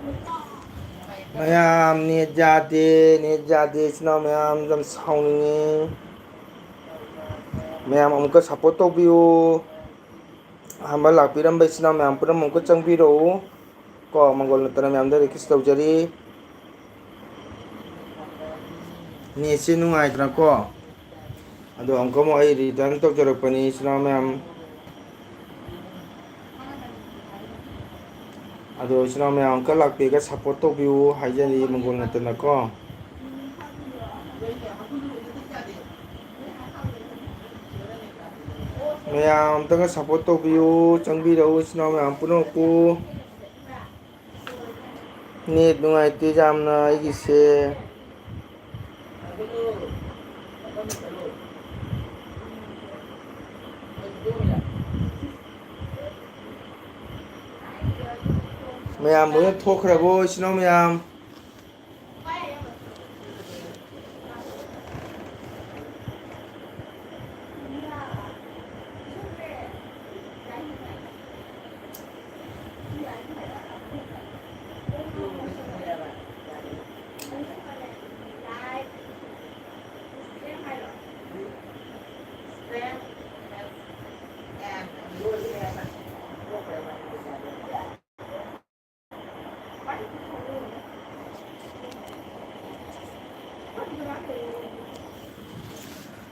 Ma'am net जाते इचना ma'am जम साउनिंगे मैम अमुक सपोर्ट तौबियो अहम लापीरम इचना मैम पुनः अमुक चंबीरो को मंगोल नतन मैम रिक्वेस्ट तौजरी नेटसे नुंगाइद्रको अदो अमुक मो आई रिटर्न तौजरपनी इचना मैम अदो इचना मैम अमुक लापीगा सपोर्ट तौबियो हाइजरी मंगोल नतनको मैम तंग सपोर्ट तौबियो चंबीरो इचना मैम पुनः को नेट नुंगाइते जामना आइगिसे मैम लोन थोखरबो इचना मैम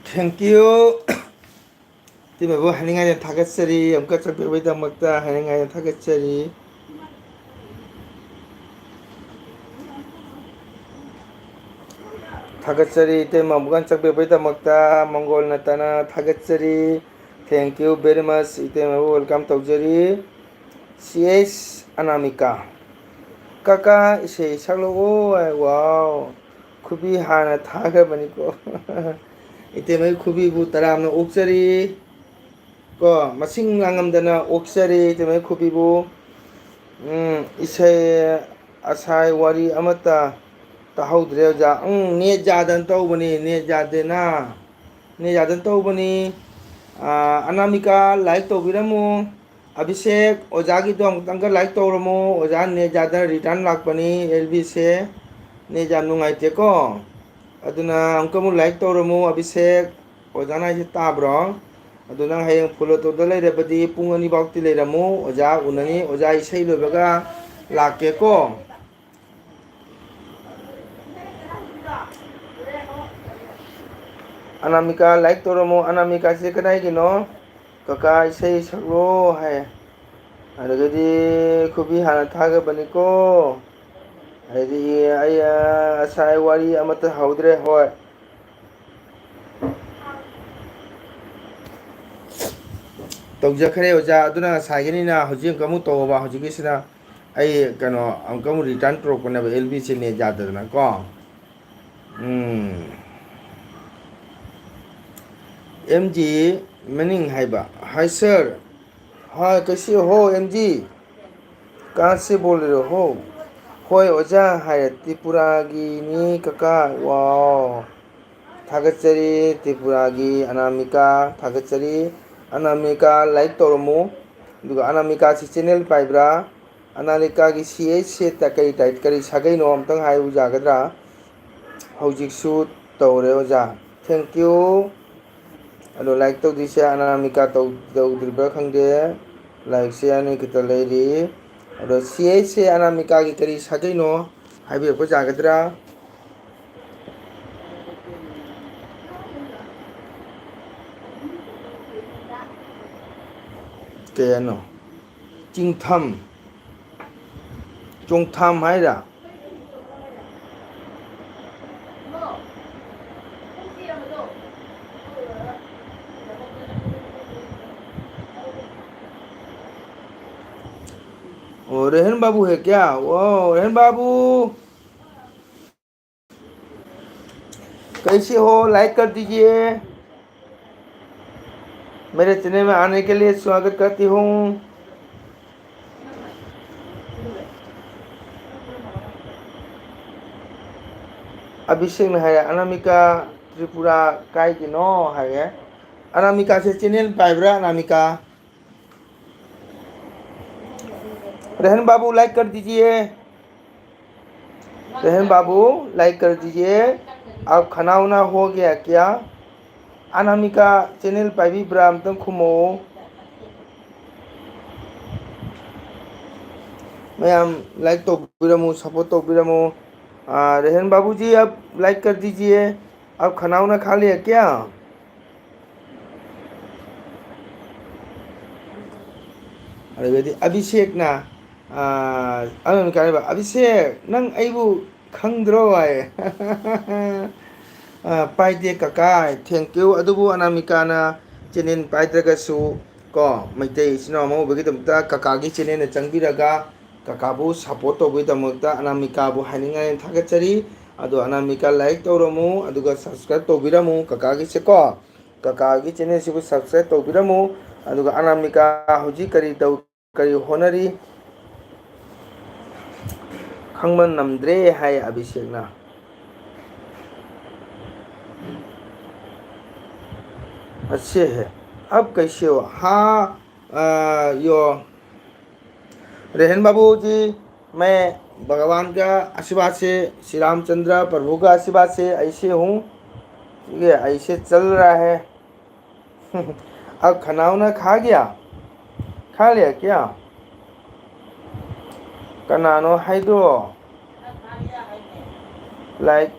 थैंक यू तिमबो हानिंगाय थागतसरी अमका चबेबै दमकता हानिंगाय थागतसरी थागतसरी तिमबगन चबेबै दमकता मंगोल नतना थागतसरी थैंक यू वेरी मच तिमबो वेलकम तौजरी सीएस अनामिका काका इसे सकलो वाओ खुबी हाना थागबनिको इतेमै खुबीबु तरामना ओक्चरी को मसिंग लांगमदना ओक्चरी इतेमै खुबीबु इसे असाय वारी अमता ताहौद्रे जा नेट जादन तौबनी नेट जादेना नेट जादन तौबनी अनामिका लाइक तौबिरमु अभिषेक ओजा की तो अमुतंग लाइक तौरमु ओजा नेट जादन रिटर्न लाकपनी एलबी से नेट जाम नुंगाइतेको अदुना अमुकमु लाइक तौरमु अभिषेक ओजाना इसे ताब्रो अदुना हयंग फुलो तोद लेरबदी पुंग अनि बाउती लेरमु ओजा उननी ओजा इसै लोबगा लाकेको अनामिका लाइक तौरमु अनामिका से कनाय गिनो काका इसै सकलो है अदगदी खुबी हाना थागबनिको अदगी आया असाय वारी अमत हौद्रे होय तौजखरे ओजा अदुना साइगनिना हजि कमु तोबा हजिगिसिना आई कनो कमु रिटर्न प्रोपने एलबी से ने जादना को एमजी मनिंग हाइबा हाय सर हाय कैसे हो एमजी कहाँ से बोल रहे हो होय ओजा हाय त्रिपुरा की नी काका वाओ थागतचरी त्रिपुरा की अनामिका थागतचरी अनामिका लाइक तौरमु दुगा अनामिका से चैनल पाइब्रा अनामिका की सीएस से तकई टाइट करी सगै नो अमतंग हाय उजागद्रा हौजिकसु तौरे ओजा थैंक यू अदो लाइक तौदिसे अनामिका तौद्रिब्रा खंगे लाइक से आनी किता लेरी अदो सीएस से अनामिका की करी सगै नो हाइबे को जागद्रा केनो चिंगथम चोंगथम हाइरा ओ रेहन बाबू है क्या वो रेहन बाबू कैसे हो लाइक कर दीजिए मेरे चैनल में आने के लिए स्वागत करती हूँ अभिषेक है अनामिका त्रिपुरा काय की नो है अनामिका से चैनल पाइब्रा अनामिका रहन बाबू लाइक कर दीजिए रहन बाबू लाइक कर दीजिए। अब खाना उना हो गया क्या? अनामिका चैनल पाइबिब्रा अमतंग खुमो। मैम लाइक तो बिरमो सपोर्ट तो बिरमो। रहन बाबू जी अब लाइक कर दीजिए। अब खाना उना खा लिया क्या? अरे अभिषेक ना अनामिका ने अभिषेक नंग आइबू खंद्रो आए पाइदे काका थैंक यू अदुबु अनामिका ना चैनल पाइद्रगसु को मैतै इसिना मौबगिदमता काकागी चैनल चंगबिरगा काकाबु सपोर्ट तौबगिदमता अनामिकाबु हाइनिंगाय थागचरी अदो अनामिका लाइक तौरमु अदुगा सब्सक्राइब तौबिरमु काकागी से को काकागी चैनल सिबु सब्सक्राइब तौबिरमु अदुगा अनामिका हुजी करी तौ करी होनरी खंगमन नमद्रे हाय अभिषेक ना अच्छे है। अब कैसे हो? हाँ यो रेहन बाबू जी मैं भगवान का आशीर्वाद से श्री रामचंद्र प्रभु का आशीर्वाद से ऐसे हूँ। ठीक है ऐसे चल रहा है। अब खाना उना खा गया? खा लिया क्या? कनानो हाइड्रो लाइक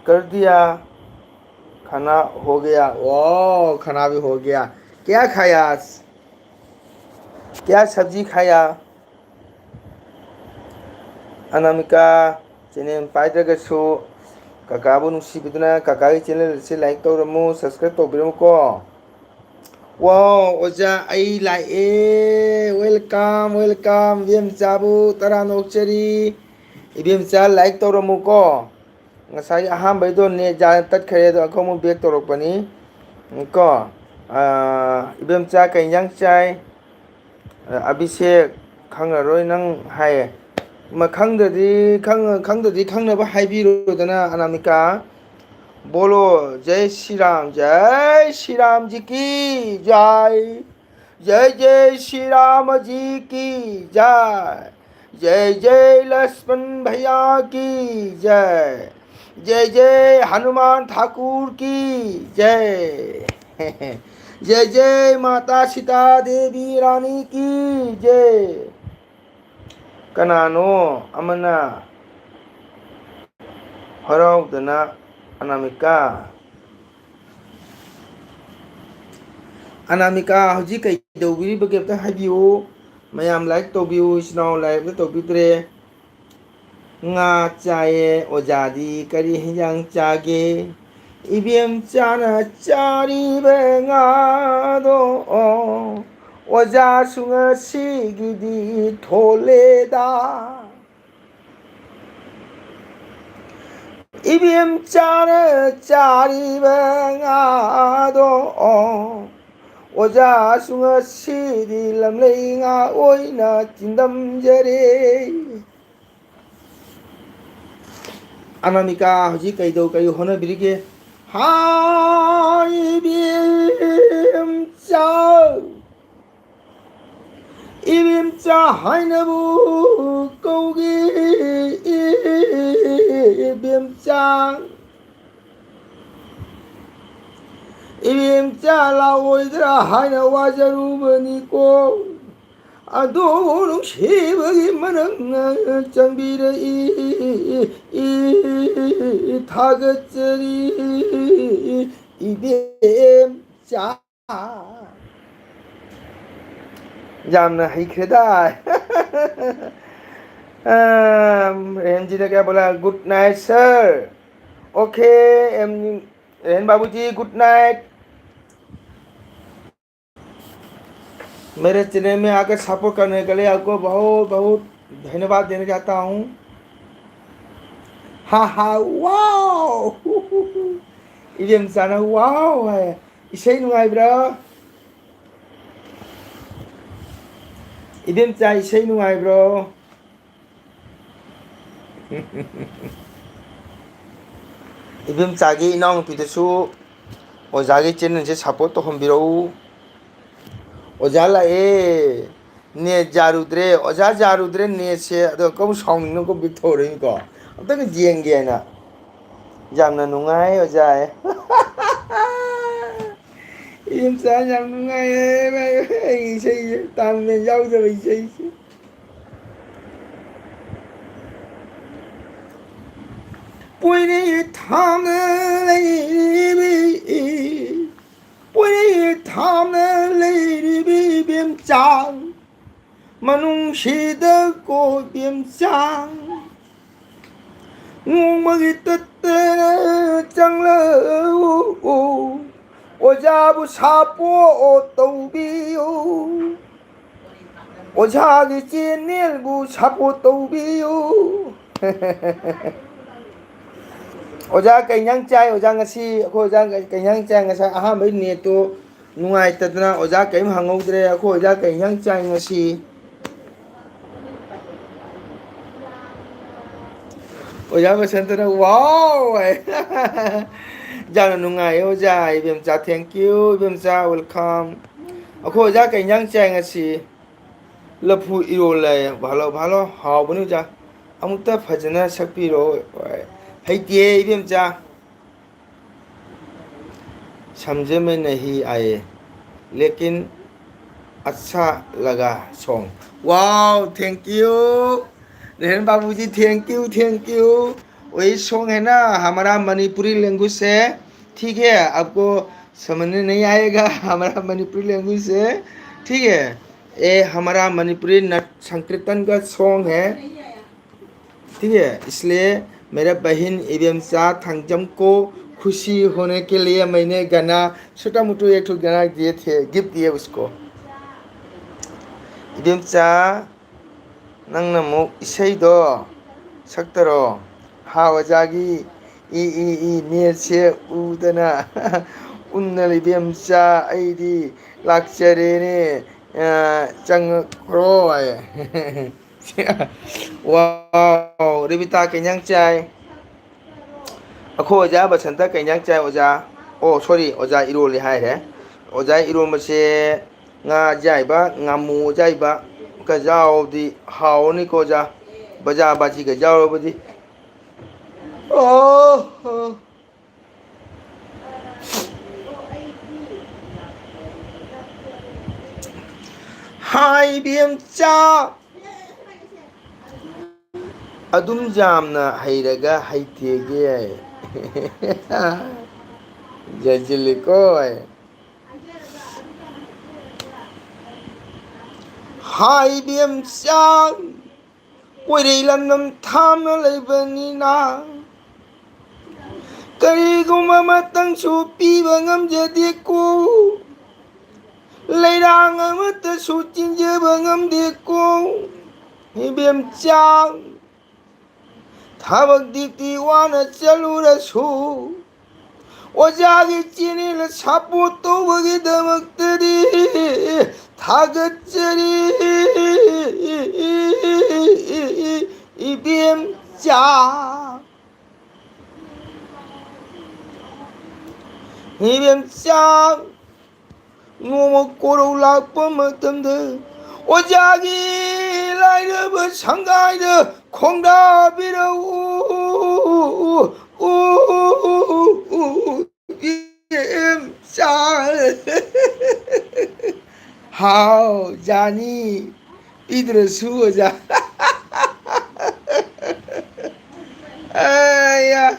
कर दिया। खाना हो गया। ओ खाना भी हो गया। क्या खाया आज? क्या सब्जी खाया? अनामिका चैनल पाइद्रगसु काकाबु नुसिबिदुना काकागी चैनल से लाइक तौरमु सब्सक्राइब तौबिरमु को। वाओ ओजा आई लाए वेलकम वेलकम इबेमचाबु तरा नोकचरी इबेमचा लाइक तौरमु को ngasai ahambay do ne ja tat khare do ko mu back torokpani ko ibemcha kainjang chai abhishek khangaroi nang hai ma khangdadi khangnaba haibiro dana anamika बोलो जय श्री राम जी की जय जय जय श्री राम जी की जय जय जय लक्ष्मण भैया की जय जय जय हनुमान ठाकुर की जय जय जय माता सीता देवी रानी की जय कनानो अमना हराउदना अनामिका अनामिका हजी कईदौबिरिब केप्ता हाइबियो मयाम लाइक तौबियो इस्नाउ लाइक तौबिद्रे nga chaye ojadi kari hinjang chage ibiem chana chari be nga do oja sunga sigidi thole da ibiem chana chari be nga do oja sunga sidi lamlei nga oina chindam jare Anamika हजी कईदो कई होना बिरिगे हाय इबिमचा हाइनबु कौगी इबिमचा लाओइद्रा हाइना वाजरुबनी को अदोनु शेबगी मनंग चंबीर थागचरी इबेम चा जामना हिखदा Renzi ने क्या बोला good night sir okay rain बाबूजी good night मेरे चैनल में आकर सपोर्ट करने के लिए आपको बहुत बहुत धन्यवाद देना चाहता हूँ हाँ हाँ वाओ इबेम चाना वाओ है इसे नुआइब्रा इबेम चा इसे नुआइब्रा इबेम चागी इनाउ पिदसु ओजागी चैनल से सपोर्ट तो हम बिरो ओजा लाए ने जारुद्रे ओजा जारुद्रे ने से अदो कम साउंड को बिथोरिन को ꯑꯝꯇꯪ ꯌꯦꯡꯒꯦꯅ ꯌꯥꯝꯅ ꯅꯨꯡꯉꯥꯏ ꯑꯣꯖꯥ ꯏꯕꯦꯝꯆꯥ ꯌꯥꯝ ꯅꯨꯡꯉꯥꯏꯌꯦ ꯑꯩ ꯏꯁꯩꯁꯦ ꯇꯥꯝꯅ ꯌꯥꯎꯗꯕ ꯏꯁꯩꯁꯦ ꯄꯣꯏꯔꯩ ꯊꯥꯝꯅ ꯂꯩꯔꯤꯕꯤ ꯄꯣꯏꯔꯩ ꯊꯥꯝꯅ ꯂꯩꯔꯤꯕꯤ ꯏꯕꯦꯝꯆꯥ ꯃꯅꯨꯡꯁꯤꯗ ꯀꯣ ꯏꯕꯦꯝꯆꯥ ꯅꯣꯡꯃꯒꯤ ꯇꯠꯇꯅ ꯆꯪꯂꯛꯎ ꯑꯣꯖꯥꯕꯨ ꯁꯥꯄꯣ ꯇꯧꯕꯤꯌꯨ ꯑꯣꯖꯥꯒꯤ ꯆꯦꯅꯦꯜꯕꯨ ꯁꯞꯄꯣꯔꯠ ꯇꯧꯕꯤꯌꯨ ꯑꯣꯖꯥ ꯀꯩ ꯏꯟꯖꯥꯡ ꯆꯥꯏ ꯑꯣꯖꯥ ꯉꯁꯤ ꯑꯩꯈꯣꯏ ꯑꯣꯖꯥ ꯀꯩ ꯏꯟꯖꯥꯡ ꯆꯥꯏ ꯉꯁꯥꯏ ꯑꯍꯥꯟꯕꯩ ꯅꯦꯠꯇꯣ ꯅꯨꯡꯉꯥꯏꯇꯗꯅ ꯑꯣꯖꯥ ꯀꯔꯤꯝ ꯍꯪꯍꯧꯗ꯭ꯔꯦ ꯑꯩꯈꯣꯏ ꯑꯣꯖꯥ ꯀꯩ ꯏꯟꯖꯥꯡ ꯆꯥꯏ ꯉꯁꯤ ꯑꯣꯖꯥ ꯕꯁꯟꯇꯅ ꯋꯥꯎ ꯍꯥꯏ ꯌꯥꯝꯅ ꯅꯨꯡꯉꯥꯏꯌꯦ ꯑꯣꯖꯥ ꯏꯕꯦꯝꯆꯥ ꯊꯦꯡꯀ꯭ꯌꯨ ꯏꯕꯦꯝꯆꯥ ꯋꯦꯜꯀꯝ ꯑꯩꯈꯣꯏ ꯑꯣꯖꯥ ꯀꯩ ꯏꯟꯖꯥꯡ ꯆꯥꯏ ꯉꯁꯤ ꯂꯐꯨ ꯏꯔꯣꯜꯂꯦ ꯚꯥꯂꯣ ꯚꯥꯂꯣ ꯍꯥꯎꯕꯅꯤ ꯑꯣꯖꯥ ꯑꯃꯨꯛꯇ ꯐꯖꯅ ꯁꯛꯄꯤꯔꯛꯑꯣ ꯍꯩꯇꯦ ꯏꯕꯦꯝꯆꯥ समझे में नहीं आए लेकिन अच्छा लगा सॉन्ग वाओ थैंक यू रेहन बाबूजी थैंक यू वही सॉन्ग है ना हमारा मणिपुरी लैंग्वेज है ठीक है आपको समझने नहीं आएगा हमारा मणिपुरी लैंग्वेज है ठीक है ये हमारा मणिपुरी नट संकीर्तन का सॉन्ग है ठीक है इसलिए मेरा बहन इवेमचा थंगजम को खुशी होने के लिए मैंने गाना छोटा मोटू एक गाना दिए थे गिफ्ट दिए उसको इवेमचा नंगना मुक इसेदो सक्तरो हावजागी 이 니에체 우드나 운날 이뱀자 아이디 락자레네 짱크로아에 와우 리비타 그냥짜이 ꯑꯩꯈꯣꯏ ꯑꯣꯖꯥ ꯕꯁꯟꯇ ꯀꯩ ꯏꯟꯖꯥꯡ ꯆꯥꯏ ꯑꯣꯖꯥ ꯑꯣ ꯁꯣꯔꯤ ꯑꯣꯖꯥ ꯏꯔꯣꯜꯂꯤ ꯍꯥꯏꯔꯦ ꯑꯣꯖꯥ ꯏꯔꯣꯟꯕꯁꯦ ꯉꯥ ꯑꯌꯥꯏꯕ ꯉꯥꯃꯨ ꯑꯌꯥꯏꯕ ꯒ ꯌꯥꯎꯔꯗꯤ ꯍꯥꯎꯔꯅꯤꯀꯣ ꯑꯣꯖꯥ ꯕꯖꯥꯔ ꯕꯥꯖꯤꯒ ꯌꯥꯎꯔꯕꯗꯤ ꯑꯣ ꯍꯥꯏ ꯏꯕꯦꯝꯆꯥ ꯑꯗꯨꯝ ꯌꯥꯝꯅ ꯍꯩꯔꯒ ꯍꯩꯇꯦꯒꯦ ꯖꯥꯏꯖꯤꯜꯂꯤꯀꯣ ꯍꯥꯏ ꯏꯕꯦꯝꯆꯥ ꯄꯣꯏꯔꯩ ꯂꯝꯗꯝ ꯊꯥꯞꯅ ꯂꯩꯕꯅꯤꯅ ꯀꯔꯤꯒꯨꯝꯕ ꯑꯃꯇꯪꯁꯨ ꯄꯤꯕ ꯉꯝꯖꯗꯦꯀꯣ ꯂꯩꯔꯥꯡ ꯑꯃꯠꯇꯁꯨ ꯆꯤꯡꯖꯕ ꯉꯝꯗꯦꯀꯣ ꯏꯕꯦꯝꯆꯥ ꯊꯕꯛ ꯗ꯭ꯌꯨꯇꯤ ꯋꯥꯅ ꯆꯠꯂꯨꯔꯁꯨ ꯑꯣꯖꯥꯒꯤ ꯆꯦꯅꯦꯜ ꯁꯞꯄꯣꯔꯠ ꯇꯧꯕꯒꯤꯗꯃꯛꯇꯗꯤ ꯊꯥꯒꯠꯆꯔꯤ 이비엠짜 이비엠짜 노모 꼬로 락범었던데 오자기 라이브 상가이드 콩다비라 우 이비엠짜 하우 자니 이들의 수호자 아야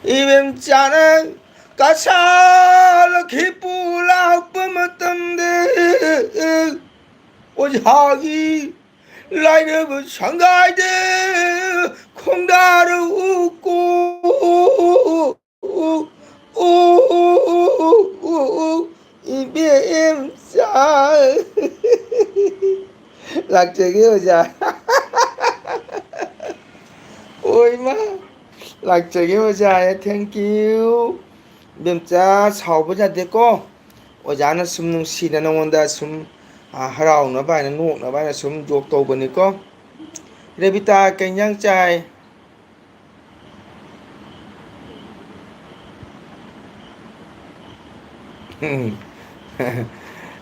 이뱀짜는 가사를 기쁘라 뿜었던데 오자기 라이브 상가이드 콩다를 웃고 이뱀짜 락적이 오자 오이마 락적이 오자 땡큐 뱀자 사오보자 됐고 오자는 숨 눈시나 너온다 숨 haraunaba 하는 누나바 하는 숨 욕도 보니까 레비타 그냥 짜이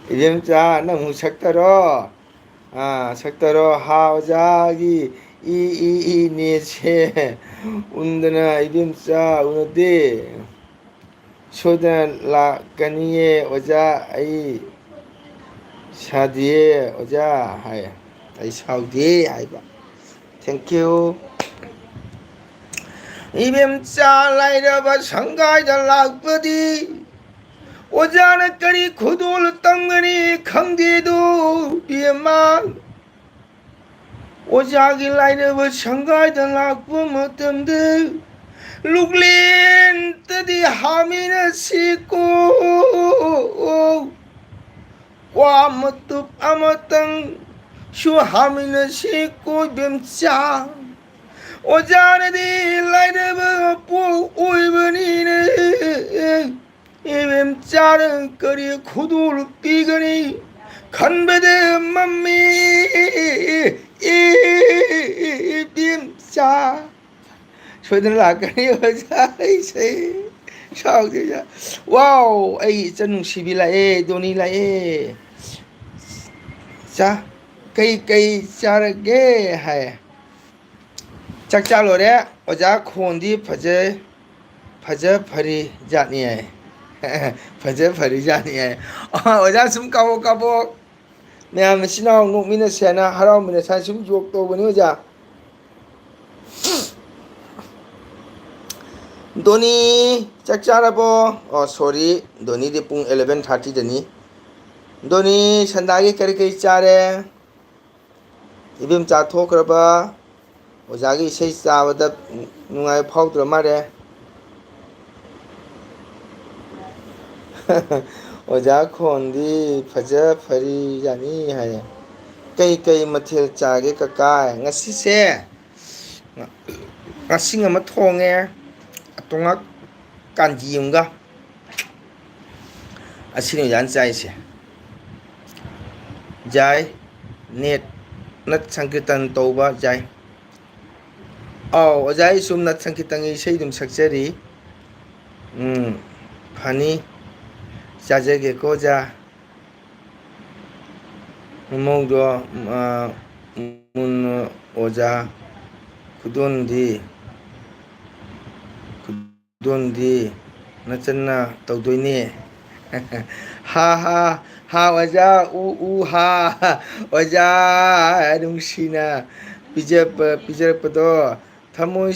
이름자 너무 색다르 ꯁꯛꯇꯔꯣ ꯍꯥ ꯑꯣꯖꯥꯒꯤ ꯅꯦꯠꯁꯦ ꯎꯟꯗꯅ ꯏꯕꯦꯝꯆꯥ ꯎꯅꯗꯦ ꯁꯣꯏꯗꯅ ꯂꯥꯛꯀꯅꯤꯌꯦ ꯑꯣꯖꯥ ꯑꯩ ꯁꯥꯗꯤꯌꯦ ꯑꯣꯖꯥ ꯍꯥꯏ ꯑꯩ ꯁꯥꯎꯗꯦ ꯍꯥꯏꯕ ꯊꯦꯡꯀ꯭ꯌꯨ 이뱀자 라이러바 상가이다 락버디 오자는 거리 구도를 땅거니 강대도 비엠마 오자기 라이러바 상가이다 락버 못덤드 룩린 뜨디 하미는 시고 꽈무뚝 아무땅 슈 하미는 시고 뱀자 오자네디 라이드버 뽀 오이버니네 이뱀짜는 거리 구두를 삐거니 간베데 맘미 이뱀짜 소이든 라거니 오자 이세 샤오자 와우 에이 짠 시빌라에 도니라에 자 cây चारगे है चक चालो रे ओजा खोंदी फजे फरी जानी है फजे फरी जानी है ओजा सुम काबो मैं मसिना नुमिना सेना हराव मिना सा सुम जोक तो बनी ओजा दोनी चक चारबो सॉरी दोनी दे पुंग 11:30 दनी दोनी संदागी करी चारे इबिम चा थोक्रबा ओजागी इसे चाबदा नुंगाय फाउद्र मारे ओजा खोंदी फजा फरी जानी है कई मथेल चागे ककाय ngasi se ngasing ama thonge atonga kanji yumga asini yan chai se jai net nat sankirtan tauba jai ओजाई सुम नत संकीर्तन इसे दुम सक्चरी फनी जाजगे को जा मोंगदो मुन ओजा खुदोंदी नचना तौदोइने हा ओजा उ हा ओजा नुंसिना पिजरपदो थमोय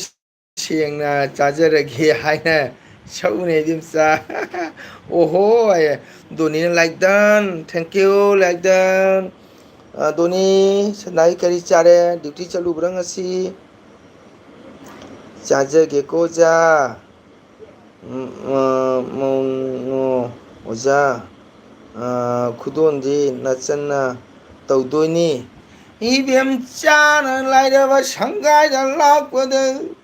सेंना चाजरगे हायना सौने दिमसा ओहो दोनी like done thank you like done दोनी सनाई करी चारे ड्यूटी चलू ब्रंगसी चाजरगे को जा मोनो ओजा खुदोंदी नचना तौदोइनी 이뱀짜는 라이더바 상가이다 락거든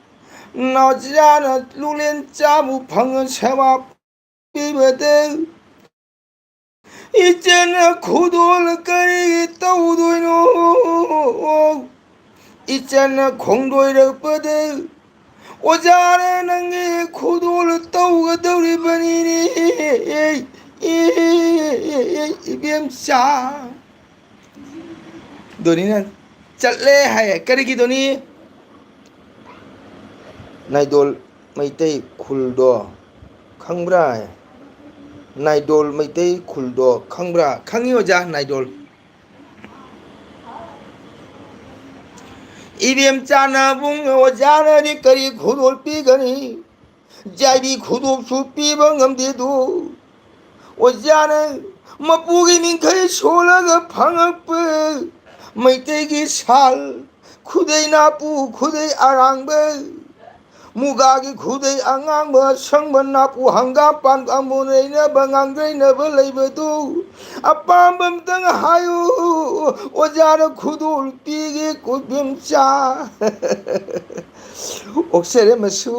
너지라는 룰렌 짜무 방은 세와 비거든 이제는 구도를 거리기 떠우도이노 이제는 공도이를 뻗어 오자라는 게 구도를 떠우가 떠우리버니니 이뱀짜 दोनी चले है करेगी दोनी नाइडोल मैतै खुलदो खंब्रा नाइडोल मैतै खुलदो खंब्रा खंगी ओजा नाइडोल इबीएम चाना बुंग ओजाना रि करी खुदोल पीगनी जाबी खुदोल सु पीबं हमदेदो ओजाना मपुगी मिंखै सोलगा फंगप मैतेगी साल खुदै नापु खुदै आरांबो मुगागी खुदै आंगांबो संबन नापु हंगाम पान आमुनैनो बंगांद्रैनोबो लैबोदु अपामबम तंग हायु ओजार खुदुल पीगी कुबिमचा ओक्सेरे मसु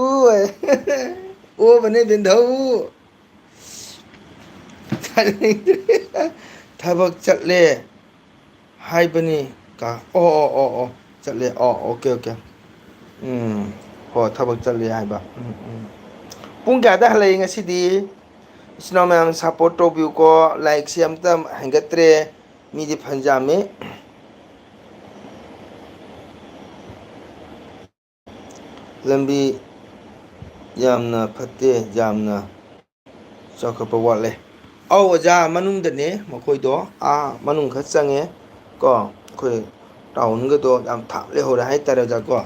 ओ बने बिंधौ थबक चले हाइबनी का ओ चले ओके हो थबक चले हाइबा पुंग क्या हलई ngasiदी इसनो मैम सपोर्ट टोबिउ को लाइक से अमता हंगत्रे मीदी फंजामे ꯂꯝꯕꯤ ꯌꯥꯝꯅ ꯐꯠꯇꯦ, ꯌꯥꯝꯅ ꯆꯥꯎꯈꯠꯄ ꯋꯥꯠꯂꯦ꯫ ꯑꯧ ꯑꯣꯖꯥ, ꯃꯅꯨꯡꯗꯅꯦ ꯃꯈꯣꯏꯗꯣ, ꯃꯅꯨꯡ ꯈꯔ ꯆꯪꯉꯦ ꯀꯣ, ꯑꯩꯈꯣꯏ ꯇꯥꯎꯟꯒꯗꯣ ꯌꯥꯝ ꯊꯥꯞ ꯂꯩꯍꯧꯔꯦ ꯍꯥꯏꯇꯥꯔꯦ ꯑꯣꯖꯥ ꯀꯣ꯫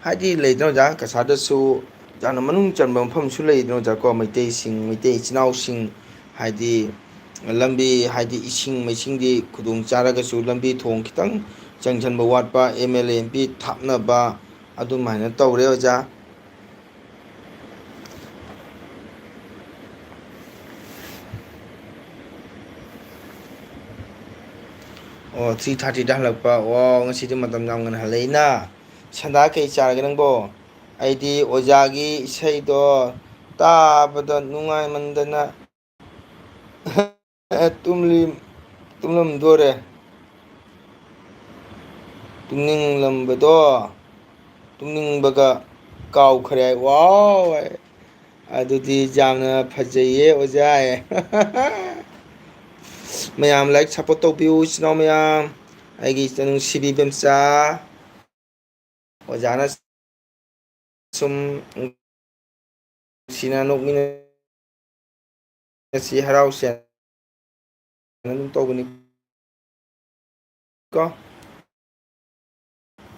ꯍꯥꯏꯗꯤ ꯂꯩꯗꯅ ꯑꯣꯖꯥ, ꯀꯁꯥꯔꯗꯁꯨ ꯌꯥꯝꯅ ꯃꯅꯨꯡ ꯆꯟꯕ ꯃꯐꯝꯁꯨ ꯂꯩꯗꯅ ꯑꯣꯖꯥ ꯀꯣ, ꯃꯩꯇꯩꯁꯤꯡ, ꯃꯩꯇꯩ ꯏꯆꯤꯟ ꯏꯅꯥꯎꯁꯤꯡ, ꯍꯥꯏꯗꯤ ꯂꯝꯕꯤ, ꯍꯥꯏꯗꯤ ꯏꯁꯤꯡ ꯃꯥꯏꯁꯤꯡꯒꯤ ꯈꯨꯗꯣꯡ ꯆꯥꯔꯒꯁꯨ ꯂꯝꯕꯤ ꯊꯣꯡ ꯈꯤꯇꯪ ꯆꯪꯁꯤꯟꯕ ꯋꯥꯠꯄ, M L A M P ꯊꯥꯞꯅꯕ, ꯑꯗꯨꯃꯥꯏꯅ ꯇꯧꯔꯦ ꯑꯣꯖꯥ꯫ ꯑꯣ 3:30ꯗ ꯍꯜꯂꯛꯄ, ꯑꯣ ꯉꯁꯤꯗꯤ ꯃꯇꯝ ꯌꯥꯝ ꯉꯟꯅ ꯍꯜꯂꯛꯏꯅ꯫ ꯁꯟꯗꯥ ꯀꯩ ꯆꯥꯔꯒꯦ ꯅꯪꯕꯣ? ꯑꯩꯗꯤ ꯑꯣꯖꯥꯒꯤ ꯏꯁꯩꯗꯣ ꯇꯥꯕꯗ ꯅꯨꯡꯉꯥꯏꯃꯟꯗꯅ ꯇꯨꯝꯂꯝꯗꯣꯔꯦ꯫ ꯇꯨꯝꯅꯤꯡꯂꯝꯕꯗꯣ ꯇꯨꯝꯅꯤꯡꯕꯒ ꯀꯥꯎꯈ꯭ꯔꯦ꯫ ꯋꯥꯎ, ꯑꯗꯨꯗꯤ ꯌꯥꯝꯅ ꯐꯖꯩꯌꯦ ꯑꯣꯖꯥ꯫ ꯃꯌꯥꯝ ꯂꯥꯏꯛ ꯁꯞꯄꯣꯔꯠ ꯇꯧꯕꯤꯌꯨ ꯏꯆꯤꯟ ꯏꯅꯥꯎ ꯃꯌꯥꯝ, ꯑꯩꯒꯤ ꯏꯆꯟ ꯅꯨꯡꯁꯤꯕꯤ ꯏꯕꯦꯝꯆꯥ꯫ ꯑꯣꯖꯥꯅ ꯁꯨꯝ ꯅꯨꯡꯁꯤꯅ ꯅꯣꯛꯃꯤꯟꯅꯁꯤ, ꯍꯔꯥꯎꯁꯦ ꯑꯗꯨꯝ ꯇꯧꯕꯅꯤ ꯀꯣ꯫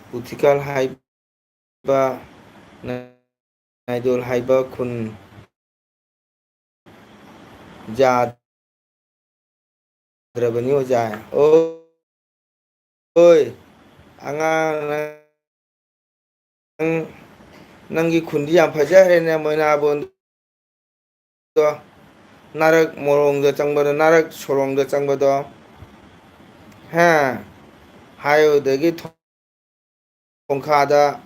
ꯄꯨꯊꯤꯀꯜ ꯍꯥꯏꯕ, ꯅꯥꯏꯗꯣꯜ ꯍꯥꯏꯕ ꯈꯨꯟ ꯌꯥꯗ꯭ꯔꯕꯅꯤ ꯑꯣꯖꯥ꯫ ꯑꯣꯏ ꯑꯉꯥꯡ, ꯅꯪꯒꯤ ꯈꯨꯟꯗꯤ ꯌꯥꯝ ꯐꯖꯈ꯭ꯔꯦꯅꯦ ꯃꯣꯏꯅꯥꯕꯣꯟꯗꯣ꯫ ꯅꯥꯔꯛ ꯃꯣꯔꯣꯡꯗ ꯆꯪꯕꯗꯣ, ꯅꯥꯔꯛ ꯁꯣꯔꯣꯡꯗ ꯆꯪꯕꯗꯣ, ꯍꯦ ꯍꯥꯏꯌꯨꯗꯒꯤ ꯈꯣꯡꯈꯥꯗ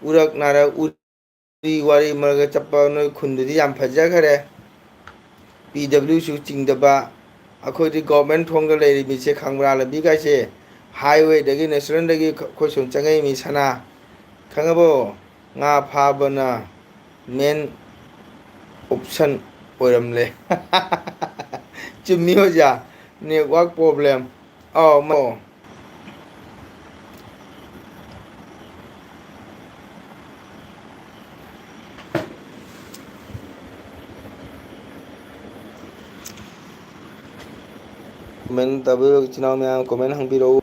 ꯎꯔꯛ ꯅꯥꯔꯛ ꯎꯔꯤ ꯋꯥꯔꯤ ꯃꯔꯛꯇ ꯆꯠꯄ ꯅꯣꯏ ꯈꯨꯟꯗꯨꯗꯤ ꯌꯥꯝ ꯐꯖꯈꯔꯦ꯫ ꯄꯤ ꯗꯕ꯭ꯂꯤꯎꯁꯨ ꯆꯤꯡꯗꯕ, ꯑꯩꯈꯣꯏꯗꯤ ꯒꯣꯔꯃꯦꯟ ꯊꯣꯡꯗ ꯂꯩꯔꯤ ꯃꯤꯁꯦ ꯈꯪꯕ꯭ꯔꯥ? ꯂꯝꯕꯤꯒꯥꯏꯁꯦ ꯍꯥꯏꯋꯦꯗꯒꯤ ꯅꯦꯁꯅꯦꯜꯗꯒꯤ ꯑꯩꯈꯣꯏ ꯁꯨꯝ ꯆꯪꯉꯛꯏ ꯁꯅꯥ, ꯈꯪꯉꯕꯣ? ꯉꯥ ꯐꯥꯕꯅ ꯃꯦꯟ ꯑꯣꯞꯁꯟ ꯑꯣꯏꯔꯝꯂꯦ꯫ ꯆꯨꯝꯃꯤ ꯑꯣꯖꯥ, ꯅꯦꯠꯋꯥꯛ ꯄ꯭ꯔꯣꯕ꯭ꯂꯦꯝ꯫ ꯀꯣꯃꯦꯟ ꯇꯧꯕꯤꯔꯛꯎ ꯏꯆꯤꯟ ꯏꯅꯥꯎ ꯃꯌꯥꯝ, ꯀꯣꯃꯦꯟ ꯍꯪꯕꯤꯔꯛꯎ꯫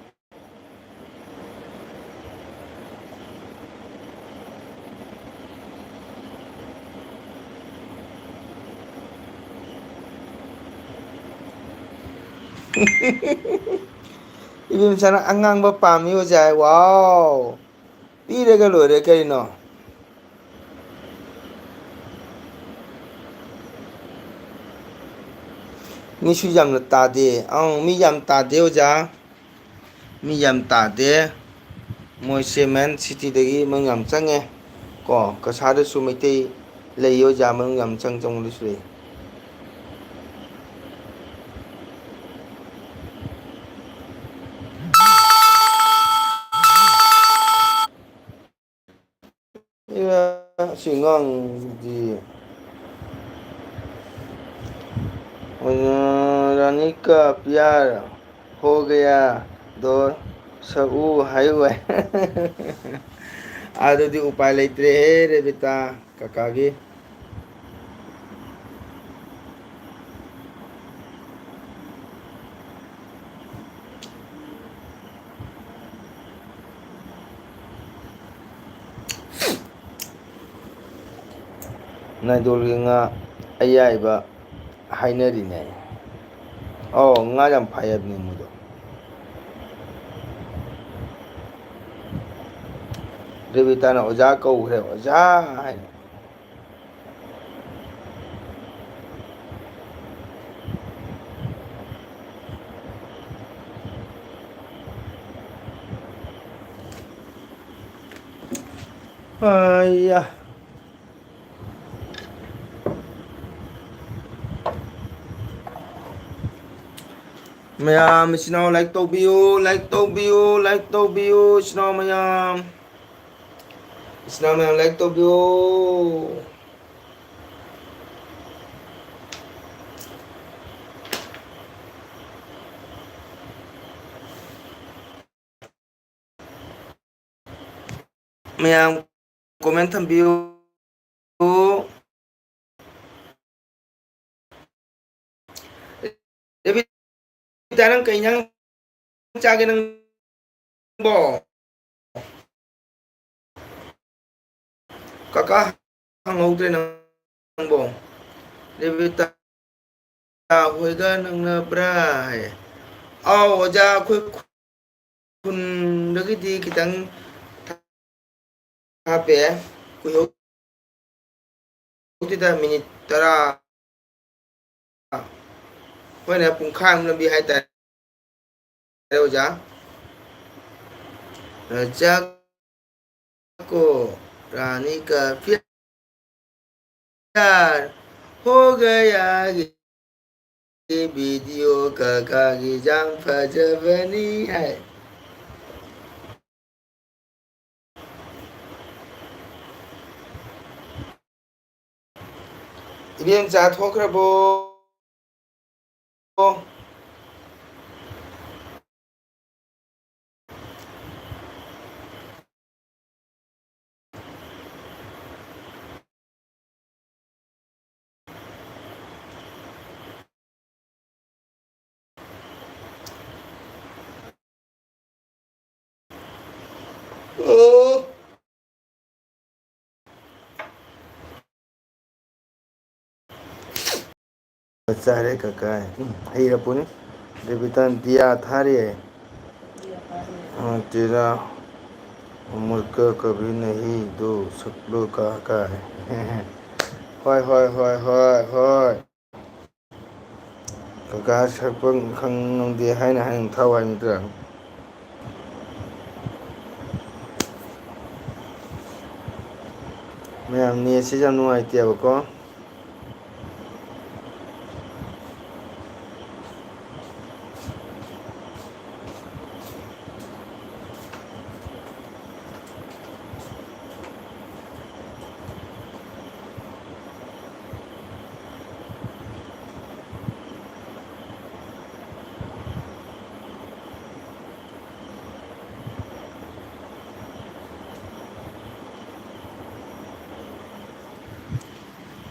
ꯏꯕꯦꯝꯆꯥꯅ ꯑꯉꯥꯡꯕ ꯄꯥꯝꯃꯤ ꯑꯣꯖꯥ꯫ ꯋꯥꯎ, ꯄꯤꯔꯒ ꯂꯣꯏꯔꯦ ꯀꯩꯅꯣ꯫ ꯃꯤꯁꯨ ꯌꯥꯝꯅ ꯇꯥꯗꯦ, ꯃꯤ ꯌꯥꯝ ꯇꯥꯗꯦ ꯑꯣꯖꯥ, ꯃꯤ ꯌꯥꯝ ꯇꯥꯗꯦ꯫ ꯃꯣꯏꯁꯦ ꯃꯦꯟ ꯁꯤꯇꯤꯗꯒꯤ ꯃꯅꯨꯡ ꯌꯥꯝ ꯆꯪꯉꯦ ꯀꯣ, ꯀꯁꯥꯔꯗꯁꯨ ꯃꯩꯇꯩ ꯂꯩ ꯑꯣꯖꯥ, ꯃꯅꯨꯡ ꯌꯥꯝ ꯆꯪꯕꯗꯁꯨ ꯂꯩ꯫ ꯑꯁꯤ ꯑꯉꯥꯡꯁꯤꯗꯤ रानी का प्यार हो गया दो सकू हायु ꯍꯥꯏ꯫ ꯑꯗꯨꯗꯤ ꯎꯄꯥꯏ ꯂꯩꯇ꯭ꯔꯦꯍꯦ ꯔꯦꯕꯤꯇꯥ ꯀꯀꯥꯒꯤ꯫ ꯅꯥꯏꯗꯣꯜꯒꯤ ꯉꯥ ꯑꯌꯥꯏꯕ ꯍꯥꯏꯅꯔꯤꯅꯦ꯫ ꯉꯥ ꯌꯥꯝ ꯐꯥꯏ ꯍꯥꯏꯕꯅꯤ ꯃꯣꯏꯗꯣ꯫ ꯔꯦꯕꯤꯇꯥꯅ ꯑꯣꯖꯥ ꯀꯧꯈ꯭ꯔꯦ, ꯑꯣꯖꯥ ꯍꯥꯏꯅ꯫ ꯑꯩꯌꯥ, ꯃꯌꯥꯝ ꯏꯆꯤꯟ ꯏꯅꯥꯎ ꯂꯥꯏꯛ ꯇꯧꯕꯤꯌꯨ, ꯂꯥꯏꯛ ꯇꯧꯕꯤꯌꯨ, ꯂꯥꯏꯛ ꯇꯧꯕꯤꯌꯨ ꯏꯆꯤꯟ ꯏꯅꯥꯎ ꯃꯌꯥꯝ꯫ ꯏꯆꯤꯟ ꯏꯅꯥꯎ ꯃꯌꯥꯝ ꯂꯥꯏꯛ ꯇꯧꯕꯤꯌꯨ꯫ ꯃꯌꯥꯝ ꯀꯣꯃꯦꯟ ꯊꯝꯕꯤꯌꯨ꯫ ꯅꯪ ꯀꯩ ꯏꯟꯖꯥꯡ ꯆꯥꯒꯦ ꯅꯪꯕꯣ? ꯀꯀꯥ ꯍꯪꯍꯧꯗ꯭ꯔꯦ ꯅꯪꯕꯣ? ꯔꯦꯕꯤꯇꯥ ꯍꯣꯏꯒ ꯅꯛꯅꯕ꯭ꯔꯥ ꯍꯥꯏꯌꯦ꯫ ꯑꯥꯎ ꯑꯣꯖꯥ ꯑꯩꯈꯣꯏ ꯈꯨꯟꯗꯒꯤꯗꯤ ꯈꯤꯇꯪ ꯊꯥꯞꯄꯦ꯫ ꯀꯨꯏꯍꯧꯗꯦꯗ ꯃꯤꯅꯤꯠ 10 ꯍꯣꯏꯅꯦ ꯄꯨꯡꯈꯥꯏꯃꯨꯛ ꯂꯝꯕꯤ ꯍꯥꯏꯇꯥꯔꯦ ꯑꯣꯖꯥ꯫ रजा को रानी का प्यार हो गया ये वीडियो काकागी जान फजबनी है। इबेम जाथोख्रबो? चारे काका हैरपुनी देवितान दिया थारी है। तेरा उम्र का कभी नहीं दो सकलो काका है। होय होय होय होय होय काका सकपं खंगदे हायना हायन थाव हायनद्रा मैम नेटसे ꯌꯥꯝ ꯅꯨꯡꯉꯥꯏꯇꯦꯕꯀꯣ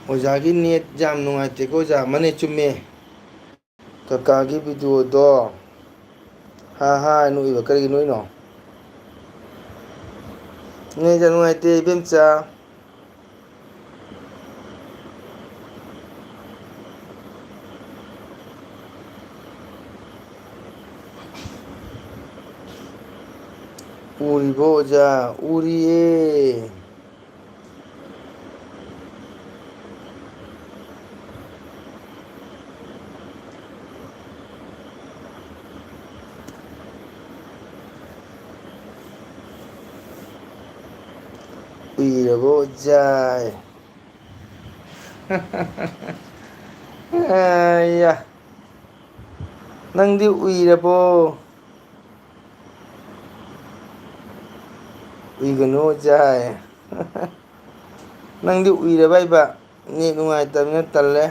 ꯑꯣꯖꯥꯒꯤ ꯅꯦꯠ ꯌꯥꯝ ꯅꯨꯡꯉꯥꯏꯇꯦꯀꯣ ꯑꯣꯖꯥ ꯃꯅꯦ ꯆꯨꯝꯃꯦ ꯀꯀꯥꯒꯤ ꯚꯤꯗꯤꯑꯣꯗꯣ ꯍꯥ ꯍꯥ ꯅꯣꯛꯏꯕ ꯀꯔꯤꯒꯤ ꯅꯣꯛꯏꯅꯣ ꯅꯦꯠ ꯌꯥꯝ ꯅꯨꯡꯉꯥꯏꯇꯦ ꯏꯕꯦꯝꯆꯥ ꯎꯔꯤꯕꯣ ꯑꯣꯖꯥ ꯎꯔꯤꯌꯦ ꯎꯏꯔꯕꯣ ꯑꯣꯖꯥ ꯑꯌꯥ ꯅꯪꯗꯤ ꯎꯏꯔꯕꯣ ꯎꯏꯒꯅꯨ ꯑꯣꯖꯥꯏ ꯅꯪꯗꯤ ꯎꯏꯔꯕ ꯍꯥꯏꯕ ꯅꯦꯠ ꯅꯨꯡꯉꯥꯏꯇꯕꯅꯤꯅ ꯇꯜꯂꯦ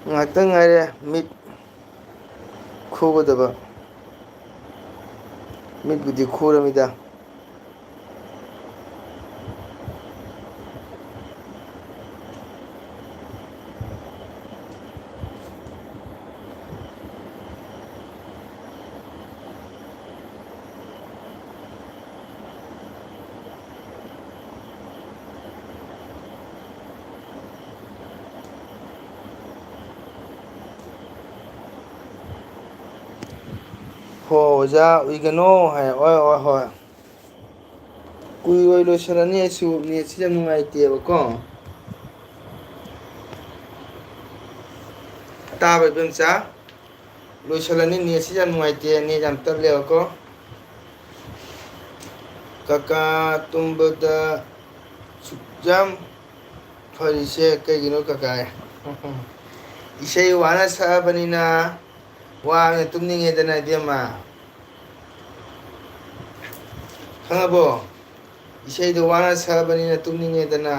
ꯉꯥꯛꯇꯪ ꯉꯥꯏꯔꯦ ꯃꯤꯠ ꯈꯨꯒꯗꯕ ꯃꯤꯠꯄꯨꯗꯤ ꯈꯨꯔꯃꯤꯗ ꯍꯣ ꯑꯣꯖꯥ ꯎꯏꯒꯅꯣ ꯍꯥꯏ ꯍꯣꯏ ꯍꯣꯏ ꯍꯣꯏ ꯀꯨꯏꯔꯣꯏ ꯂꯣꯏꯁꯤꯜꯂꯅꯤ ꯑꯩꯁꯨ ꯅꯦꯠꯁꯤ ꯌꯥꯝ ꯅꯨꯡꯉꯥꯏꯇꯦꯕꯀꯣ ꯇꯥꯕ꯭ꯔ ꯏꯕꯦꯝꯆꯥ ꯂꯣꯏꯁꯤꯜꯂꯅꯤ ꯅꯦꯠꯁꯤ ꯌꯥꯝ ꯅꯨꯡꯉꯥꯏꯇꯦ ꯅꯦꯠ ꯌꯥꯝ ꯇꯠꯂꯦꯕꯀꯣ ꯀꯀꯥ ꯇꯨꯝꯕꯗ ꯁꯨꯛꯌꯥꯝ ꯐꯔꯤꯁꯦ ꯀꯩꯒꯤꯅꯣ ꯀꯀꯥ ꯏꯁꯩ ꯋꯥꯅ ꯁꯛꯑꯕꯅꯤꯅ ꯋꯥꯅ ꯇꯨꯝꯅꯤꯡꯉꯦꯗꯅ ꯏꯕꯦꯝꯃ ꯈꯪꯉꯕꯣ ꯏꯁꯩꯗꯣ ꯋꯥꯅ ꯁꯛꯑꯕꯅꯤꯅ ꯇꯨꯝꯅꯤꯡꯉꯦꯗꯅ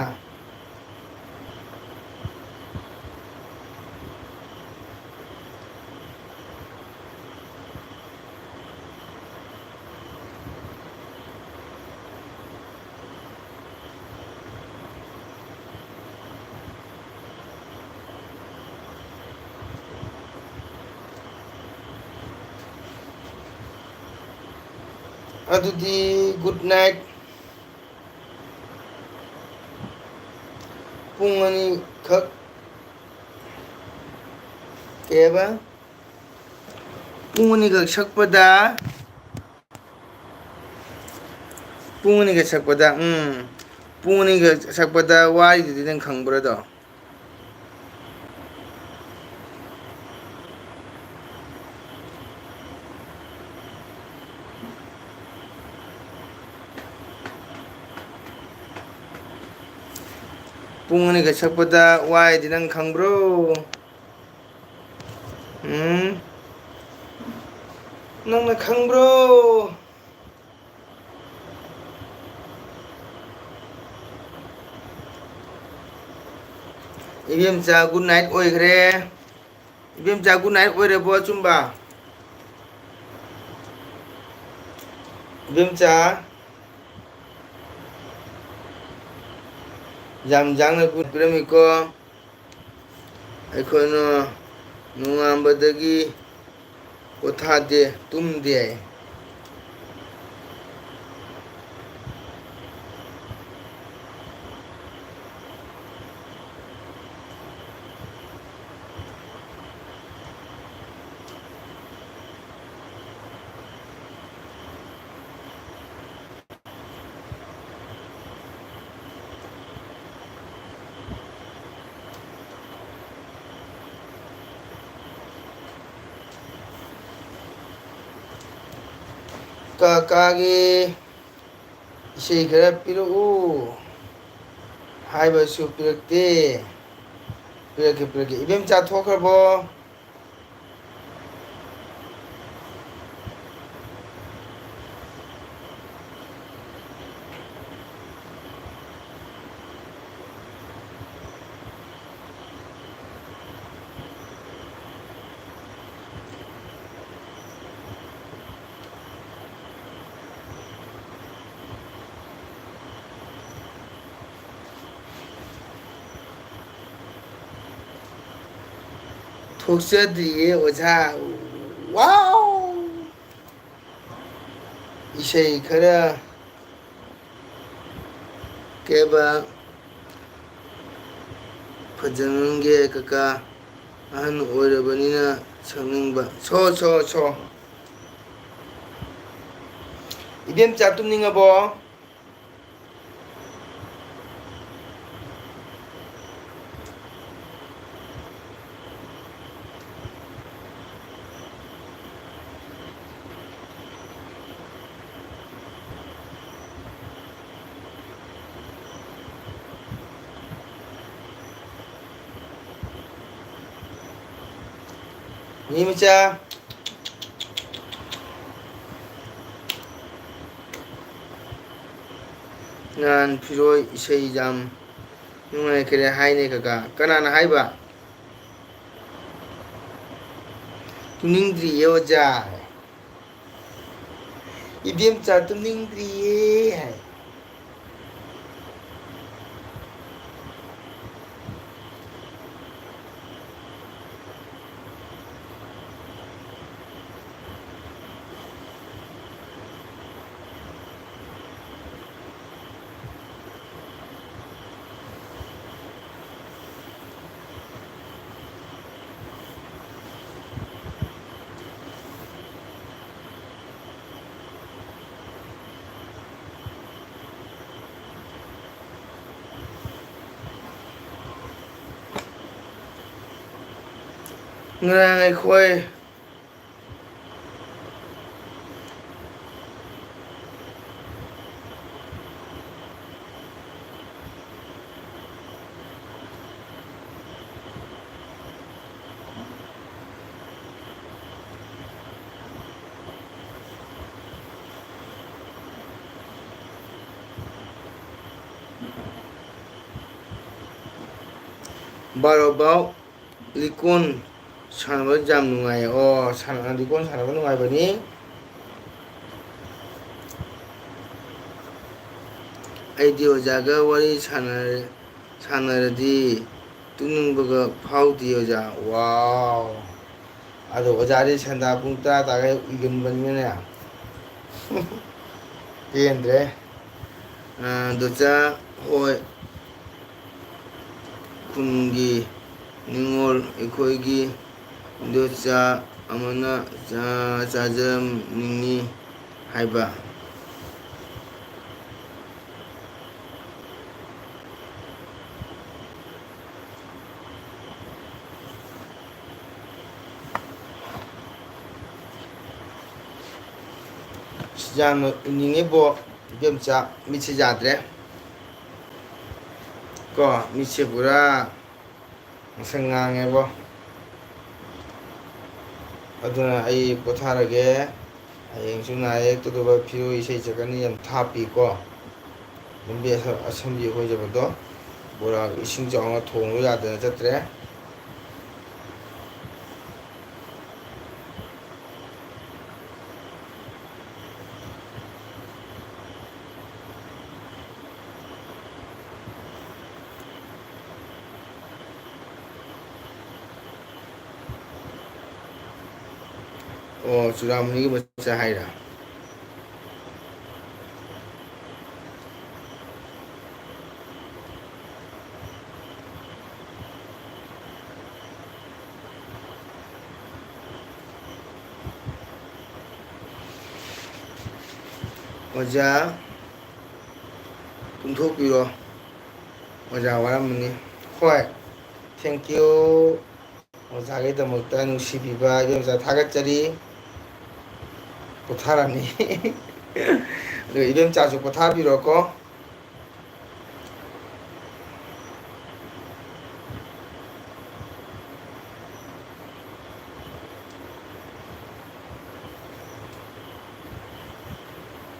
ꯑꯗꯨꯗꯤ ꯒꯨꯗ ꯅꯥꯏꯠ. ꯄꯨꯡ ꯑꯅꯤꯈꯛ ꯀꯩꯕ ꯄꯨꯡ ꯑꯅꯤꯈꯛ ꯁꯛꯄꯗ ꯄꯨꯡ ꯑꯅꯤꯒ ꯁꯛꯄꯗ ꯄꯨꯡ ꯑꯅꯤꯒ ꯁꯛꯄꯗ ꯋꯥꯔꯤꯗꯨꯗꯤ ꯅꯪ ꯈꯪꯕ꯭ꯔꯥꯗꯣ? ꯄꯨꯡ ꯑꯅꯤꯒ ꯁꯛꯄꯗ ꯋꯥꯏꯗꯤ ꯅꯪ ꯈꯪꯕ꯭ꯔꯣ? ꯎꯝ ꯅꯪꯅ ꯈꯪꯕ꯭ꯔꯣ? ꯏꯕꯦꯝꯆꯥ ꯒꯨꯗ ꯅꯥꯏꯠ ꯑꯣꯏꯈ꯭ꯔꯦ. ꯏꯕꯦꯝꯆꯥ ꯒꯨꯗ ꯅꯥꯏꯠ ꯑꯣꯏꯔꯕꯣ ꯑꯆꯨꯝꯕ? ꯏꯕꯦꯝꯆꯥ ꯌꯥꯝ ꯒꯨꯗ ꯄꯤꯔꯝꯃꯤꯀꯣ. ꯑꯩꯈꯣꯏꯅ ꯅꯣꯡꯉꯥꯟꯕꯗꯒꯤ ꯄꯣꯊꯥꯗꯦ ꯇꯨꯝꯗꯦ. ꯀꯥꯀꯥꯒꯤ ꯏꯁꯩ ꯈꯔ ꯄꯤꯔꯛꯎ ꯍꯥꯏꯕꯁꯨ ꯄꯤꯔꯛꯇꯦ. ꯄꯤꯔꯛꯀꯦ. ꯏꯕꯦꯝꯆꯥ ꯊꯣꯛꯈ꯭ꯔꯕꯣ? ꯊꯣꯛꯆꯗ꯭ꯔꯤꯌꯦ ꯑꯣꯖꯥ. ꯋꯥꯎ! ꯏꯁꯩ ꯈꯔ ꯀꯩꯕ ꯐꯖꯅ ꯉꯪꯒꯦ ꯀꯀꯥ. ꯑꯍꯟ ꯑꯣꯏꯔꯕꯅꯤꯅ ꯁꯛꯅꯤꯡꯕ. ꯁꯣ. ꯏꯕꯦꯝꯆꯥ ꯇꯨꯝꯅꯤꯡꯉꯕꯣ? ꯃꯤꯃꯆꯥ ꯉꯍꯥꯟ ꯐꯤꯔꯣꯏ ꯏꯁꯩ ꯌꯥꯝ ꯅꯨꯡꯉꯥꯏꯈꯔꯦ ꯍꯥꯏꯅꯦ ꯀꯀꯥ. ꯀꯅꯥꯅ ꯍꯥꯏꯕ? ꯇꯨꯝꯅꯤꯡꯗ꯭ꯔꯤꯌꯦ ꯑꯣꯖꯥ. ꯏꯕꯦꯝꯆꯥ ꯇꯨꯝꯅꯤꯡꯗ꯭ꯔꯤꯌꯦ ꯍꯥꯏ. ꯉꯔꯥꯡ ꯑꯩꯈꯣꯏ ꯕꯥꯔꯣꯕꯥꯎ ꯂꯤꯀꯣꯟ ꯁꯥꯟꯅꯕ ꯌꯥꯝ ꯅꯨꯡꯉꯥꯏ. ꯂꯤꯀꯣꯟ ꯁꯥꯟꯅꯕ ꯅꯨꯡꯉꯥꯏꯕꯅꯤ. ꯑꯩꯗꯤ ꯑꯣꯖꯥꯒ ꯋꯥꯔꯤ ꯁꯥꯟꯅꯔꯗꯤ ꯇꯨꯝꯅꯤꯡꯕꯒ ꯐꯥꯎꯗꯦ ꯑꯣꯖꯥ. ꯋꯥꯎ! ꯑꯗꯣ ꯑꯣꯖꯥꯗꯤ ꯁꯟꯗꯥ ꯄꯨꯡ 10 ꯇꯥꯔꯒ ꯎꯏꯒꯟꯕꯅꯤꯅꯅꯦ. ꯄꯦꯟꯗ꯭ꯔꯦ ꯗꯣꯆꯥ ꯍꯣꯏ ꯈꯨꯟꯒꯤ ꯅꯤꯡꯉꯣꯜ ꯑꯩꯈꯣꯏꯒꯤ ꯏꯟꯗꯣꯆꯥ ꯑꯃꯅ ꯆꯥꯖꯅꯤꯡꯉꯤ ꯍꯥꯏꯕ ꯌꯥꯝꯅ ꯎꯅꯤꯡꯉꯤꯕꯣ ꯏꯕꯦꯝꯆꯥ ꯃꯤꯠꯁꯦ ꯌꯥꯗ꯭ꯔꯦ ꯀꯣ ꯃꯤꯠꯁꯦ ꯄꯨꯔꯥ ꯉꯁꯪ ꯉꯥꯡꯉꯦꯕꯣ ꯑꯗꯨꯅ ꯑꯩ ꯄꯣꯊꯥꯔꯒꯦ ꯍꯌꯦꯡꯁꯨ ꯅꯥ ꯌꯦꯛꯇꯗꯕ ꯐꯤꯔꯣꯏ ꯏꯁꯩ ꯁꯛꯀꯅꯤ ꯌꯥꯝ ꯊꯥꯞꯄꯤꯀꯣ ꯂꯝꯕꯤ ꯑꯁꯝꯕꯤ ꯑꯣꯏꯖꯕꯗꯣ ꯕꯣꯔꯥ ꯏꯁꯤꯡ ꯆꯥꯎꯅ ꯊꯣꯡꯕ ꯌꯥꯗꯅ ꯆꯠꯇ꯭ꯔꯦ ꯑꯣ ꯆꯨꯔꯥꯃꯨꯅꯤꯒꯤ ꯃꯆꯥ ꯍꯥꯏꯔ ꯑꯣꯖꯥ ꯇꯨꯝꯊꯣꯛꯄꯤꯔꯣ ꯑꯣꯖꯥ ꯋꯥꯔꯝꯃꯅꯤ ꯍꯣꯏ ꯊꯦꯡꯀ꯭ꯌꯨ ꯑꯣꯖꯥꯒꯤꯗꯃꯛꯇ ꯅꯨꯡꯁꯤꯕꯤꯕ ꯏꯕꯦꯝꯆꯥ ꯊꯥꯒꯠꯆꯔꯤ ꯄꯣꯊꯥꯔꯅꯤ ꯑꯗꯨꯒ ꯏꯕꯦꯝꯆꯥꯁꯨ ꯄꯣꯊꯥꯕꯤꯔꯣꯀꯣ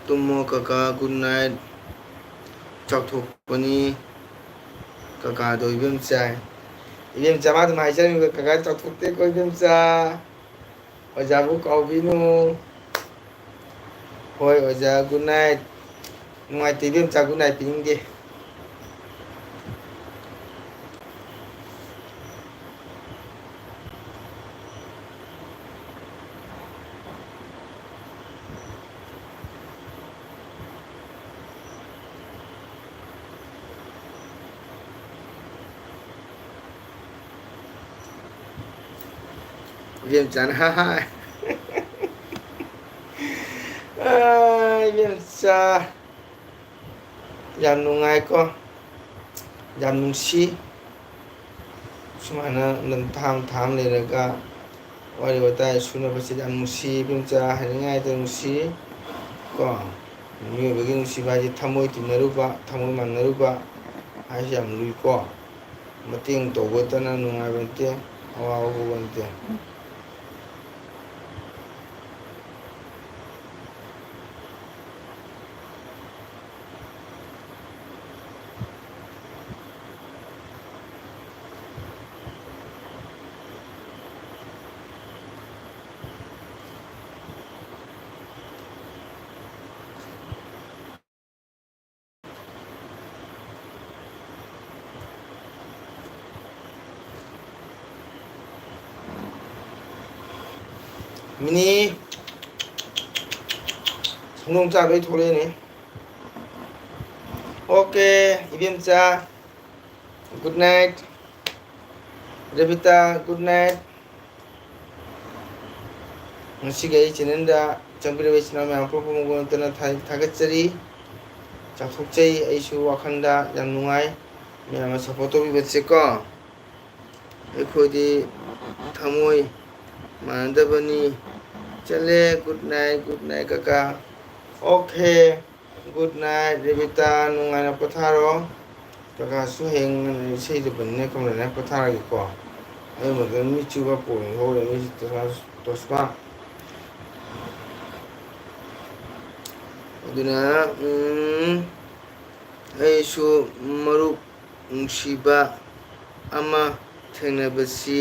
ꯇꯨꯝꯃꯣ ꯀꯀꯥ ꯒꯨꯗ ꯅꯥꯏꯠ ꯆꯥꯎꯊꯣꯛꯄꯅꯤ ꯀꯀꯥꯗꯣ ꯏꯕꯦꯝꯆꯥ ꯏꯕꯦꯝꯆꯥ ꯃꯥ ꯑꯗꯨꯝ ꯍꯥꯏꯖꯔꯤꯕ ꯀꯀꯥ ꯆꯥꯎꯊꯣꯛꯇꯦꯀꯣ ꯏꯕꯦꯝꯆꯥ ꯑꯣꯖꯥꯕꯨ ꯀꯥꯎꯕꯤꯅꯨ ꯍꯣꯏ ꯑꯣꯖꯥ ꯒꯨꯗ ꯅꯥꯏꯠ ꯅꯨꯡꯉꯥꯏꯇꯦ ꯏꯕꯦꯝꯆꯥ ꯒꯨꯗ ꯅꯥꯏꯠ ꯄꯤꯅꯤꯡꯗꯦ 이뱀짠 하하 이뱀짜 ꯌꯥꯝ ꯅꯨꯡꯉꯥꯏꯀꯣ ꯌꯥꯝ ꯅꯨꯡꯁꯤ ꯁꯨꯃꯥꯏꯅ ꯊꯥꯝ ꯂꯩꯔꯒ ꯋꯥꯔꯤ ꯋꯥꯇꯥꯏ ꯁꯨꯅꯕꯁꯤ ꯌꯥꯝ ꯅꯨꯡꯁꯤ ꯏꯕꯦꯝꯆꯥ ꯍꯥꯏꯅꯤꯡꯉꯥꯏꯗ ꯅꯨꯡꯁꯤ ꯀꯣ ꯃꯤꯑꯣꯏꯕꯒꯤ ꯅꯨꯡꯁꯤꯕ ꯍꯥꯏꯁꯦ ꯊꯃꯣꯏ ꯇꯤꯟꯅꯔꯨꯕ ꯊꯃꯣꯏ ꯃꯥꯟꯅꯔꯨꯕ ꯍꯥꯏꯁꯦ ꯌꯥꯝ ꯂꯨꯏꯀꯣ ꯃꯇꯦꯡ ꯇꯧꯕꯇꯅ ꯅꯨꯡꯉꯥꯏꯕ ꯅꯠꯇꯦ ꯑꯋꯥꯕ ꯄꯣꯛꯄ ꯅꯠꯇꯦ 미니 성동자 왜 돌리니? 오케이 이뱀자 굿나잇 레비타 굿나잇 ngasiga ꯑꯩ ꯆꯦꯅꯦꯜꯗ ꯆꯪꯕꯤꯔꯕ ꯏꯆꯤꯟ ꯏꯅꯥꯎ ꯃꯌꯥꯝ ꯄꯨꯝꯅꯃꯛ ꯅꯠꯇꯅ ꯊꯥꯒꯠꯆꯔꯤ ꯆꯥꯎꯊꯣꯛꯆꯩ ꯑꯩꯁꯨ ꯋꯥꯈꯜꯗ ꯌꯥꯝ ꯅꯨꯡꯉꯥꯏ ꯃꯌꯥꯝꯅ ꯁꯞꯄꯣꯔꯠ ꯇꯧꯕꯤꯕꯁꯦꯀꯣ ꯑꯩꯈꯣꯏꯗꯤ ꯊꯃꯣꯏ ꯃꯥꯟꯅꯗꯕꯅꯤ ꯆꯠꯂꯦ ꯒꯨꯗ ꯅꯥꯏꯠ ꯀꯀꯥ ꯑꯣꯀꯦ ꯒꯨꯗ ꯅꯥꯏꯠ ꯔꯦꯕꯤꯇꯥ ꯅꯨꯡꯉꯥꯏꯅ ꯄꯣꯊꯥꯔꯣ ꯀꯀꯥꯁꯨ ꯍꯌꯦꯡ ꯏꯁꯩꯗꯕꯅꯤꯅ ꯀꯃꯥꯏꯅ ꯄꯣꯊꯥꯔꯒꯦꯀꯣ ꯑꯗꯨ ꯃꯇꯝꯗ ꯃꯤꯆꯨꯕ ꯄꯣꯏꯟ ꯍꯧꯔꯦ ꯃꯤ ꯇꯣꯁꯄꯥ ꯑꯗꯨꯅ ꯑꯩꯁꯨ ꯃꯔꯨꯞ ꯅꯨꯡꯁꯤꯕ ꯑꯃ ꯊꯦꯡꯅꯕꯁꯤ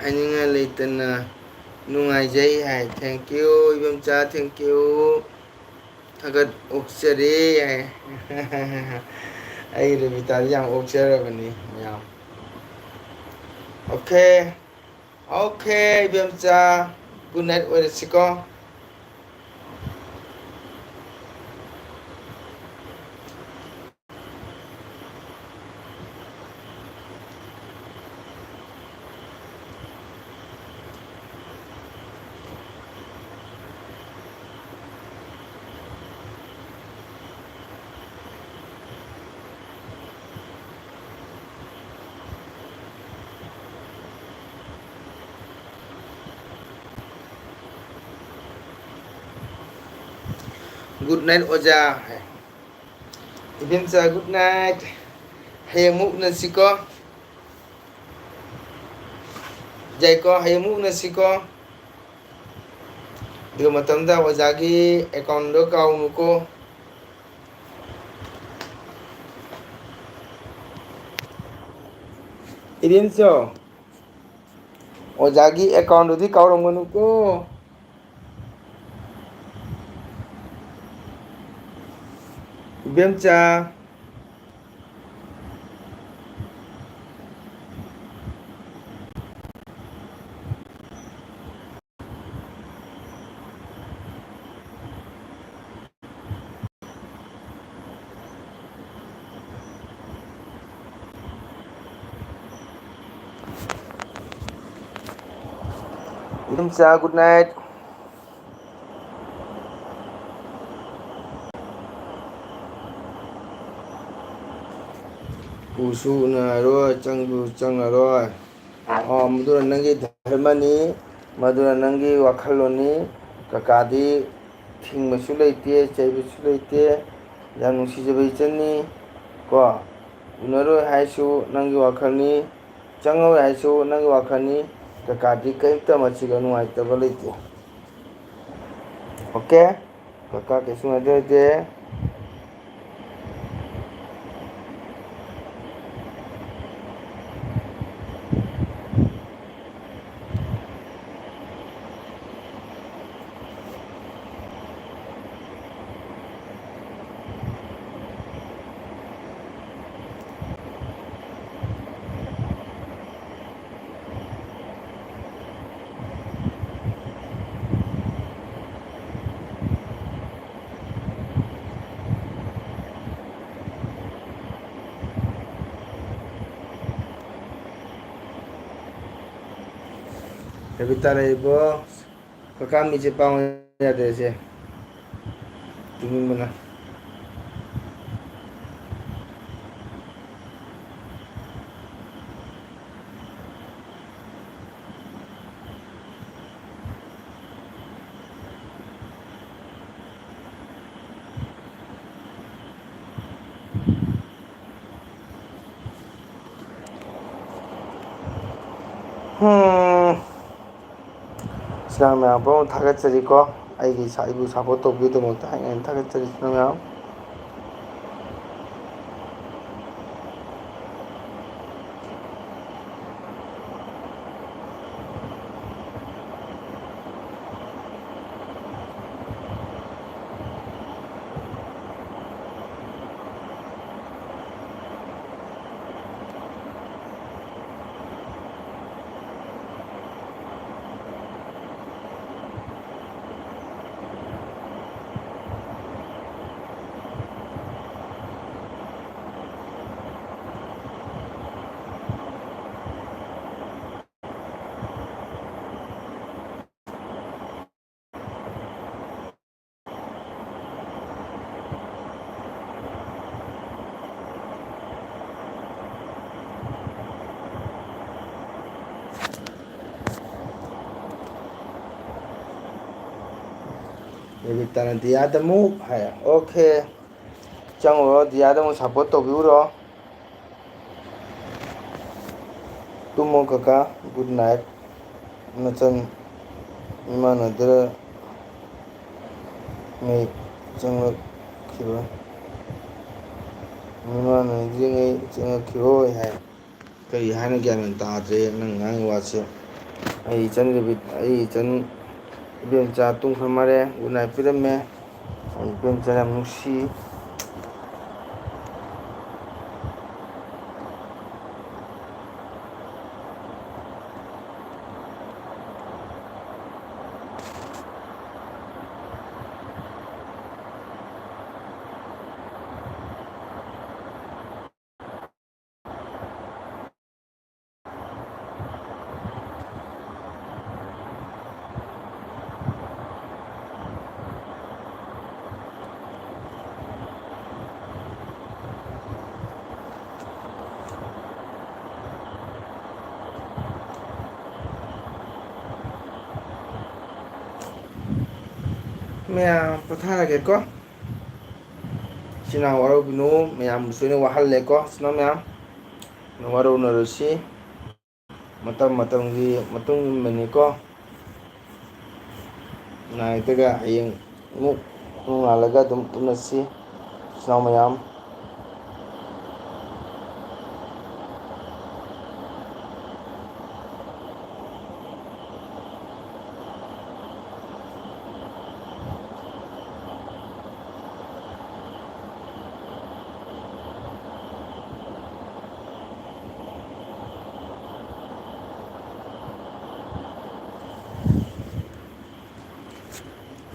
ꯍꯥꯏꯅꯤꯡꯉꯥꯏ ꯂꯩꯇꯅ ꯅꯨꯡꯉꯥꯏꯖꯩ ꯍꯥꯏ ꯊꯦꯡꯀ꯭ꯌꯨ 이뱀자 ꯊꯦꯡꯀ꯭ꯌꯨ ꯊꯥꯒꯠ ꯑꯣꯛꯆꯔꯤ ꯍꯥꯏ ꯑꯩ ꯔꯦꯕꯤꯇꯥꯗꯤ ꯌꯥꯝ ꯑꯣꯛꯆꯔꯕꯅꯤ ꯃꯌꯥꯝ ꯑꯣꯀꯦ ꯑꯣꯀꯦ 이뱀자 ꯒꯨꯗ ꯅꯥꯏꯠ ꯑꯣꯏꯔꯁꯤꯀꯣ ꯒꯨꯗ ꯅꯥꯏꯠ ꯑꯣꯖꯥ ꯍꯥꯏ ꯏꯕꯦꯝꯆꯥ ꯒꯨꯗ ꯅꯥꯏꯠ ꯍꯌꯦꯡ ꯑꯃꯨꯛ ꯎꯅꯁꯤꯀꯣ ꯌꯥꯏꯀꯣ ꯍꯌꯦꯡ ꯑꯃꯨꯛ ꯎꯅꯁꯤꯀꯣ ꯑꯗꯨꯒ ꯃꯇꯝꯗ ꯑꯣꯖꯥꯒꯤ ꯑꯦꯀꯥꯎꯟꯗꯣ ꯀꯥꯎꯅꯨꯀꯣ ꯏꯔꯦꯟꯆꯣ ꯑꯣꯖꯥꯒꯤ ꯑꯦꯀꯥꯎꯟꯗꯨꯗꯤ ꯀꯥꯎꯔꯝꯒꯅꯨꯀꯣ ꯏꯕꯦꯝꯆꯥ ꯏꯕꯦꯝꯆꯥ ꯒꯨꯗ ꯅꯥꯏꯠ ꯎꯁꯨ ꯎꯅꯔꯔꯣꯏ ꯆꯪꯁꯨ ꯆꯪꯉꯔꯣꯏ ꯃꯗꯨꯅ ꯅꯪꯒꯤ ꯙꯔꯃꯅꯤ ꯃꯗꯨꯅ ꯅꯪꯒꯤ ꯋꯥꯈꯜꯂꯣꯟꯅꯤ ꯀꯀꯥꯗꯤ ꯊꯤꯡꯕꯁꯨ ꯂꯩꯇꯦ ꯆꯩꯕꯁꯨ ꯂꯩꯇꯦ ꯌꯥꯝ ꯅꯨꯡꯁꯤꯖꯕ ꯏꯆꯟꯅꯤ ꯀꯣ ꯎꯅꯔꯣꯏ ꯍꯥꯏꯁꯨ ꯅꯪꯒꯤ ꯋꯥꯈꯜꯅꯤ ꯆꯪꯉꯔꯣꯏ ꯍꯥꯏꯁꯨ ꯅꯪꯒꯤ ꯋꯥꯈꯜꯅꯤ ꯀꯀꯥꯗꯤ ꯀꯔꯤꯝꯇ ꯃꯁꯤꯗ ꯅꯨꯡꯉꯥꯏꯇꯕ ꯂꯩꯇꯦ ꯑꯣꯀꯦ ꯀꯀꯥ ꯀꯩꯁꯨ ꯍꯥꯏꯖꯗꯦ ꯔꯕꯤꯇꯥ ꯂꯩꯔꯤꯕꯣ ꯀꯀꯥ ꯃꯤꯠꯁꯦ ꯄꯥꯡꯕ ꯌꯥꯗ꯭ꯔꯦꯁꯦ ꯇꯨꯝꯅꯤꯡꯕꯅ ꯏꯆꯤꯟꯅꯥꯎ ꯃꯌꯥꯝ ꯄꯨꯝꯅꯃꯛ ꯊꯥꯒꯠꯆꯔꯤꯀꯣ ꯑꯩꯕꯨ ꯁꯞꯄꯣꯔꯠ ꯇꯧꯕꯤꯕꯒꯤꯗꯃꯛꯇ ꯑꯩꯅ ꯊꯥꯒꯠꯆꯔꯤ ꯏꯆꯤꯟꯅꯥꯎ ꯃꯌꯥꯝ ꯔꯕꯤꯇꯥꯅ ꯗꯤꯌꯥꯗ ꯑꯃꯨꯛ ꯍꯥꯏ ꯑꯣꯀꯦ ꯆꯪꯉꯨꯔꯣ ꯗꯤꯌꯥꯗ ꯑꯃꯨꯛ ꯁꯞꯄꯣꯔꯠ ꯇꯧꯕꯤꯎꯔꯣ ꯇꯨꯝꯃꯣ ꯀꯀꯥ ꯒꯨꯗ ꯅꯥꯏꯠ ꯅꯆꯟ ꯃꯤꯃꯥꯟꯅꯗ꯭ꯔꯉꯩ ꯆꯪꯂꯛꯈꯤꯔꯣꯏ ꯃꯤꯃꯥꯟꯅꯗ꯭ꯔꯤꯉꯩ ꯆꯪꯉꯛꯈꯤꯔꯣꯏ ꯍꯥꯏ ꯀꯔꯤ ꯍꯥꯏꯅ ꯒ꯭ꯌꯥꯟ ꯃꯦꯟ ꯇꯥꯗ꯭ꯔꯦ ꯅꯪ ꯉꯥꯡꯉꯤ ꯋꯥꯁꯦ ꯑꯩ ꯏꯆꯟ ꯏꯕꯦꯝꯆꯥ ꯇꯨꯝꯈ꯭ꯔ ꯃꯥꯜꯂꯦ ꯒꯨꯗ ꯅꯥꯏꯠ ꯄꯤꯔꯝꯃꯦ ꯑꯩ ꯏꯕꯦꯝꯆꯥ ꯌꯥꯝ ꯅꯨꯡꯁꯤ ꯃꯌꯥꯝ ꯄꯣꯊꯥꯔꯒꯦꯀꯣ ꯏꯆꯤꯟ ꯏꯅꯥꯎ ꯋꯥꯔꯧꯕꯤꯅꯨ, ꯃꯌꯥꯝꯕꯨꯁꯨ ꯑꯩꯅ ꯋꯥꯍꯜꯂꯦꯀꯣ ꯏꯆꯤꯟ ꯏꯅꯥꯎ ꯃꯌꯥꯝ. ꯋꯥꯔꯧꯅꯔꯣꯏꯁꯤ, ꯃꯇꯝ ꯃꯇꯝꯒꯤ ꯃꯇꯨꯡ ꯏꯟꯕꯅꯤꯀꯣ. ꯅꯥ ꯌꯦꯛꯇꯒ ꯍꯌꯦꯡ ꯑꯃꯨꯛ ꯅꯣꯡꯉꯥꯜꯂꯒ ꯑꯗꯨꯝ ꯎꯅꯁꯤ ꯏꯆꯤꯟ ꯏꯅꯥꯎ ꯃꯌꯥꯝ.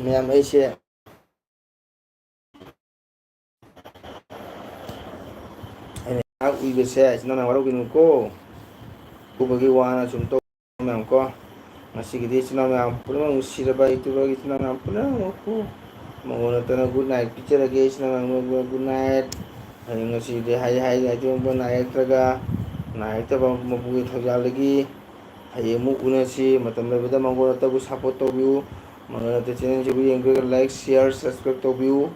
ꯃꯌꯥꯝ ꯑꯩꯁꯦ ꯑꯩꯅ ꯉꯥꯏꯍꯥꯛ ꯎꯏꯕꯁꯦ ꯏꯆꯤꯟ ꯏꯅꯥꯎ ꯋꯥꯔꯧꯕꯤꯅꯨꯀꯣ. ꯎꯕꯒꯤ ꯋꯥꯅ ꯁꯨꯝ ꯇꯧ ꯃꯌꯥꯝ ꯀꯣ. ꯉꯁꯤꯒꯤꯗꯤ ꯏꯆꯤꯟ ꯏꯅꯥꯎ ꯃꯌꯥꯝ ꯄꯨꯝꯅꯃꯛ ꯅꯨꯡꯁꯤꯔꯕ ꯏꯇꯨꯔꯕ ꯏꯆꯤꯟ ꯏꯅꯥꯎ ꯃꯌꯥꯝ ꯄꯨꯝꯅꯃꯛꯄꯨ ꯃꯪꯒꯣꯜ ꯒꯨꯗ ꯅꯥꯏꯠ ꯄꯤꯖꯔꯒꯦ ꯏꯆꯤꯟ ꯏꯅꯥꯎ ꯒꯨꯗ ꯅꯥꯏꯠ. ꯍꯌꯦꯡ ꯉꯁꯤꯗꯤ ꯅꯥ ꯌꯦꯛꯇ꯭ꯔꯒ, ꯅꯥ ꯌꯦꯛꯇꯕ ꯃꯄꯨꯒꯤ ꯊꯧꯖꯥꯜꯗꯒꯤ ꯍꯌꯦꯡ ꯑꯃꯨꯛ ꯎꯅꯁꯤ. ꯃꯇꯝ ꯂꯩꯕꯗ ꯃꯪꯒꯣꯜ ꯅꯠꯇꯕꯨ ꯁꯞꯄꯣꯔꯠ ꯇꯧꯕꯤꯌꯨ. ꯃꯪꯒꯣꯜ ꯅꯠꯇ ꯆꯦꯅꯦꯜꯁꯤꯕꯨ ꯌꯦꯡꯕꯤꯔꯒ ꯂꯥꯏꯛ, ꯁꯤꯌꯥꯔ, ꯁꯕꯁꯀ꯭ꯔꯥꯏꯕ ꯇꯧꯕꯤꯌꯨ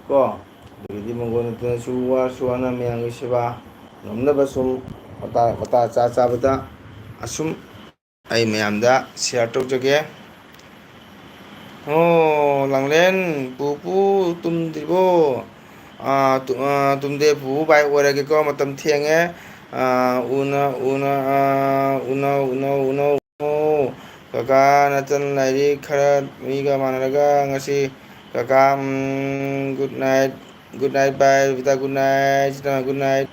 ꯀꯣ. ꯑꯗꯒꯤꯗꯤ ꯃꯪꯒꯣꯜ ꯅꯠꯇꯅꯁꯨ ꯋꯥꯔꯁꯨ ꯋꯥꯅ ꯃꯌꯥꯝꯒꯤ ꯁꯦꯕꯥ ꯉꯝꯅꯕ ꯁꯨꯝ ꯃꯇꯥ ꯆꯥꯕꯗ ꯑꯁꯨꯝ ꯑꯩ ꯃꯌꯥꯝꯗ ꯁꯤꯌꯥꯔ ꯇꯧꯖꯒꯦ. ꯑꯣ ꯂꯥꯡꯂꯦꯟ, ꯄꯨꯄꯨ ꯇꯨꯝꯗ꯭ꯔꯤꯕꯣ? ꯇꯨꯝꯗꯦ ꯄꯨꯄꯨ ꯕꯥꯏ ꯑꯣꯏꯔꯒꯦꯀꯣ, ꯃꯇꯝ ꯊꯦꯡꯉꯦ. ꯎꯅꯧ. ꯀꯀꯥ ꯅꯆꯟ ꯂꯥꯏꯔꯤꯛ ꯈꯔ ꯃꯤꯒ ꯃꯥꯟꯅꯔꯒ ꯉꯁꯤ ꯀꯀꯥ ꯒꯨꯗ ꯅꯥꯏꯠ ꯕꯥꯏ ꯕꯕꯤꯇꯥ ꯒꯨꯗ ꯅꯥꯏꯠ, ꯒꯨꯗ ꯅꯥꯏꯠ.